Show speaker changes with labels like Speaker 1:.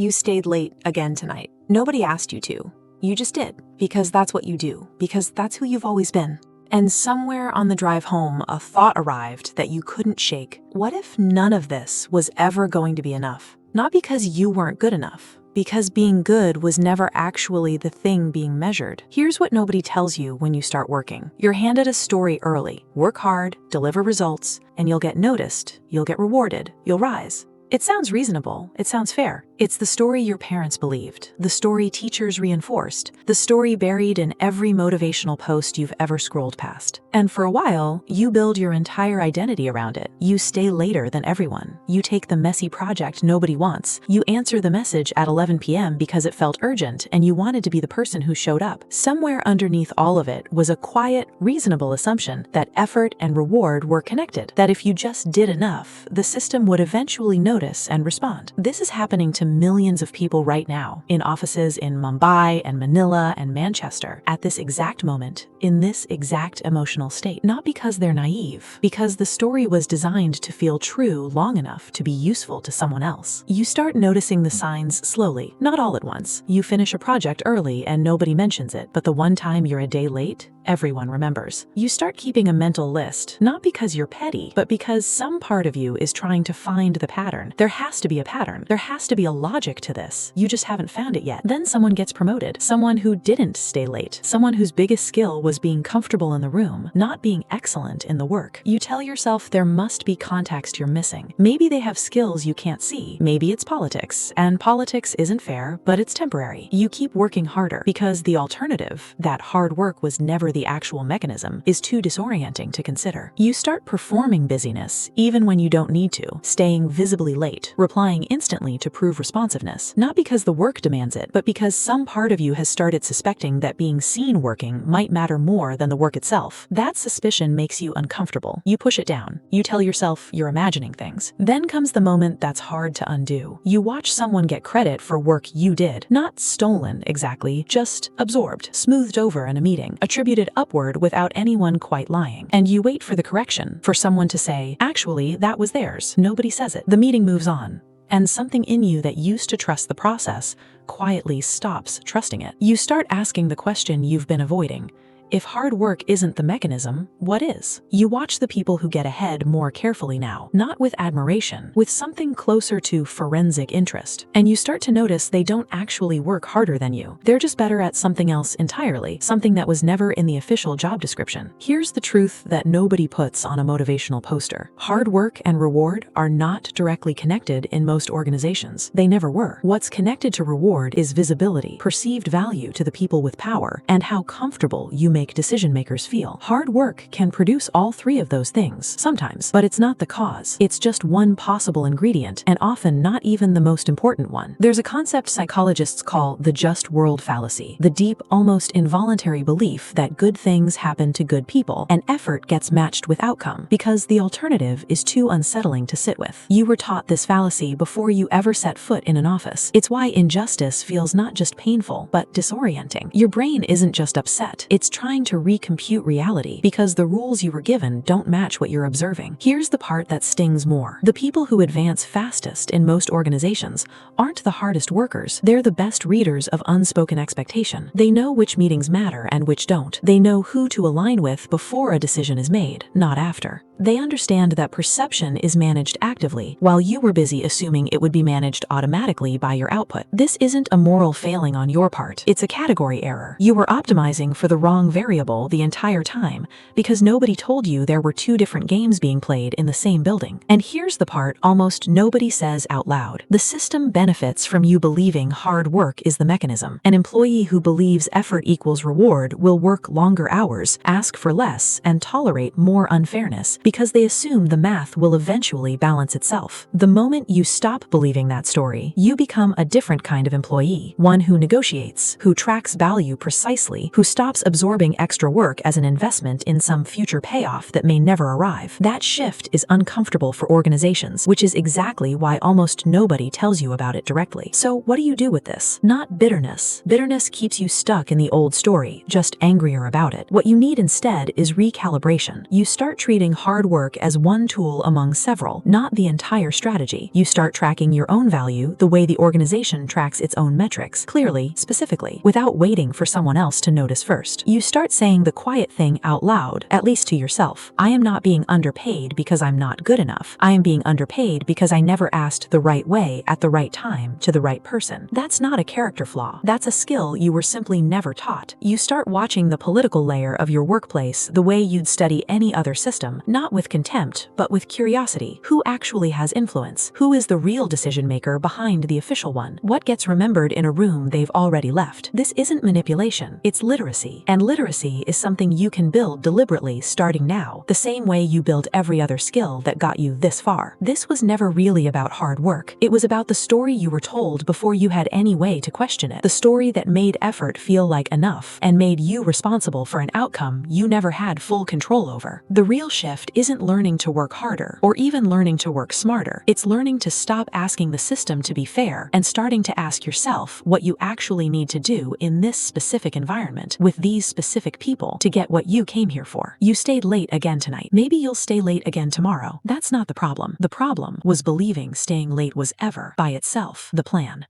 Speaker 1: You stayed late again tonight. Nobody asked you to. You just did, because that's what you do, because that's who you've always been. And somewhere on the drive home, a thought arrived that you couldn't shake. What if none of this was ever going to be enough? Not because you weren't good enough, because being good was never actually the thing being measured. Here's what nobody tells you when you start working. You're handed a story early. Work hard, deliver results, and you'll get noticed, you'll get rewarded, you'll rise. It sounds reasonable, it sounds fair. It's the story your parents believed, the story teachers reinforced, the story buried in every motivational post you've ever scrolled past. And for a while, you build your entire identity around it. You stay later than everyone. You take the messy project nobody wants. You answer the message at 11 p.m. because it felt urgent and you wanted to be the person who showed up. Somewhere underneath all of it was a quiet, reasonable assumption that effort and reward were connected, that if you just did enough, the system would eventually notice and respond. This is happening to millions of people right now, in offices in Mumbai and Manila and Manchester, at this exact moment, in this exact emotional state. Not because they're naive, because the story was designed to feel true long enough to be useful to someone else. You start noticing the signs slowly, not all at once. You finish a project early and nobody mentions it, but the one time you're a day late, everyone remembers. You start keeping a mental list, not because you're petty, but because some part of you is trying to find the pattern. There has to be a pattern. There has to be a logic to this. You just haven't found it yet. Then someone gets promoted. Someone who didn't stay late. Someone whose biggest skill was being comfortable in the room, not being excellent in the work. You tell yourself there must be context you're missing. Maybe they have skills you can't see. Maybe it's politics, and politics isn't fair, but it's temporary. You keep working harder because the alternative, that hard work was never the actual mechanism, is too disorienting to consider. You start performing busyness even when you don't need to, staying visibly late, replying instantly to prove responsiveness, not because the work demands it, but because some part of you has started suspecting that being seen working might matter more than the work itself. That suspicion makes you uncomfortable. You push it down. You tell yourself you're imagining things. Then comes the moment that's hard to undo. You watch someone get credit for work you did, not stolen exactly, just absorbed, smoothed over in a meeting, attributed upward without anyone quite lying. And you wait for the correction, for someone to say, actually, that was theirs. Nobody says it. The meeting moves on. And something in you that used to trust the process quietly stops trusting it. You start asking the question you've been avoiding. If hard work isn't the mechanism, what is? You watch the people who get ahead more carefully now, not with admiration, with something closer to forensic interest. And you start to notice they don't actually work harder than you. They're just better at something else entirely, something that was never in the official job description. Here's the truth that nobody puts on a motivational poster. Hard work and reward are not directly connected in most organizations. They never were. What's connected to reward is visibility, perceived value to the people with power, and how comfortable you make decision makers feel. Hard work can produce all three of those things, sometimes, but it's not the cause. It's just one possible ingredient, and often not even the most important one. There's a concept psychologists call the Just-World Fallacy, the deep, almost involuntary belief that good things happen to good people, and effort gets matched with outcome, because the alternative is too unsettling to sit with. You were taught this fallacy before you ever set foot in an office. It's why injustice feels not just painful, but disorienting. Your brain isn't just upset, it's trying to recompute reality because the rules you were given don't match what you're observing. Here's the part that stings more. The people who advance fastest in most organizations aren't the hardest workers. They're the best readers of unspoken expectation. They know which meetings matter and which don't. They know who to align with before a decision is made, not after. They understand that perception is managed actively, while you were busy assuming it would be managed automatically by your output. This isn't a moral failing on your part. It's a category error. You were optimizing for the wrong variable the entire time because nobody told you there were two different games being played in the same building. And here's the part almost nobody says out loud. The system benefits from you believing hard work is the mechanism. An employee who believes effort equals reward will work longer hours, ask for less, and tolerate more unfairness because they assume the math will eventually balance itself. The moment you stop believing that story, you become a different kind of employee, one who negotiates, who tracks value precisely, who stops absorbing treating extra work as an investment in some future payoff that may never arrive. That shift is uncomfortable for organizations, which is exactly why almost nobody tells you about it directly. So what do you do with this? Not bitterness. Bitterness keeps you stuck in the old story, just angrier about it. What you need instead is recalibration. You start treating hard work as one tool among several, not the entire strategy. You start tracking your own value the way the organization tracks its own metrics, clearly, specifically, without waiting for someone else to notice first. You start saying the quiet thing out loud, at least to yourself. I am not being underpaid because I'm not good enough. I am being underpaid because I never asked the right way at the right time to the right person. That's not a character flaw. That's a skill you were simply never taught. You start watching the political layer of your workplace the way you'd study any other system, not with contempt, but with curiosity. Who actually has influence? Who is the real decision maker behind the official one? What gets remembered in a room they've already left? This isn't manipulation, it's literacy. And literacy is something you can build deliberately starting now, the same way you build every other skill that got you this far. This was never really about hard work. It was about the story you were told before you had any way to question it. The story that made effort feel like enough and made you responsible for an outcome you never had full control over. The real shift isn't learning to work harder or even learning to work smarter. It's learning to stop asking the system to be fair and starting to ask yourself what you actually need to do in this specific environment with these specific people to get what you came here for. You stayed late again tonight. Maybe you'll stay late again tomorrow. That's not the problem. The problem was believing staying late was ever, by itself, the plan.